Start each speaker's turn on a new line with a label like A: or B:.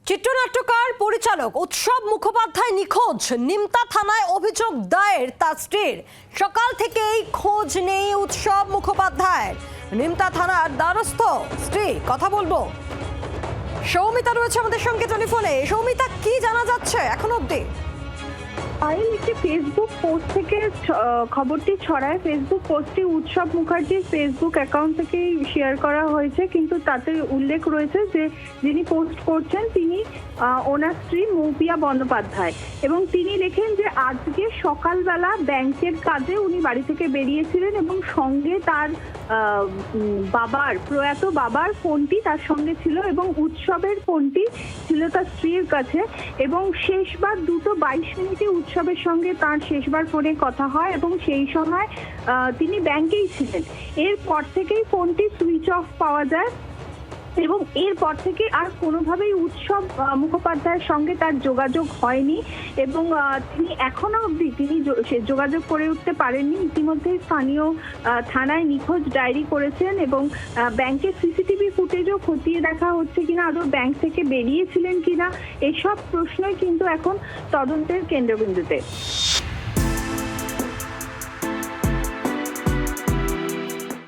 A: চিত্রনাট্যকার পরিচালক উৎসব মুখোপাধ্যায় নিখোঁজ। নিমতা থানায় অভিযোগ দায়ের তার স্ত্রীর। সকাল থেকেই খোঁজ নেই উৎসব মুখোপাধ্যায়। নিমতা থানার দ্বারস্থ স্ত্রী। কথা বলবো, সৌমিতা রয়েছে আমাদের সঙ্গে টেলিফোনে। সৌমিতা, কি জানা যাচ্ছে এখন অবধি?
B: আইন একটি ফেসবুক পোস্ট থেকে খবরটি ছড়ায়। ফেসবুক পোস্টটি উৎসব মুখার্জির ফেসবুক অ্যাকাউন্ট থেকে শেয়ার করা হয়েছে, কিন্তু তাতে উল্লেখ রয়েছে যে যিনি পোস্ট করছেন তিনি ওনার স্ত্রী মৌপিয়া বন্দ্যোপাধ্যায়, এবং তিনি লেখেন যে আজকে সকালবেলা ব্যাংকের কাজে উনি বাড়ি থেকে বেরিয়েছিলেন এবং সঙ্গে তার প্রয়াত বাবার ফোনটি তার সঙ্গে ছিল এবং উৎসবের ফোনটি ছিল তার স্ত্রীর কাছে, এবং শেষবার 2:22 উৎসবের সঙ্গে তার শেষবার ফোনে কথা হয় এবং সেই সময় তিনি ব্যাংকেই ছিলেন। এরপর থেকেই ফোনটি সুইচ অফ পাওয়া যায় এবং এরপর থেকে আর কোনোভাবেই উৎসব মুখোপাধ্যায়ের সঙ্গে তার যোগাযোগ হয়নি এবং তিনি এখনো অবধি যোগাযোগ করে উঠতে পারেননি। ইতিমধ্যে স্থানীয় থানায় নিখোঁজ ডায়েরি করেছেন এবং ব্যাংকের সিসিটিভি ফুটেজও খতিয়ে দেখা হচ্ছে কিনা, আদৌ ব্যাংক থেকে বেরিয়েছিলেন কিনা, এসব প্রশ্নই কিন্তু এখন তদন্তের কেন্দ্রবিন্দুতে।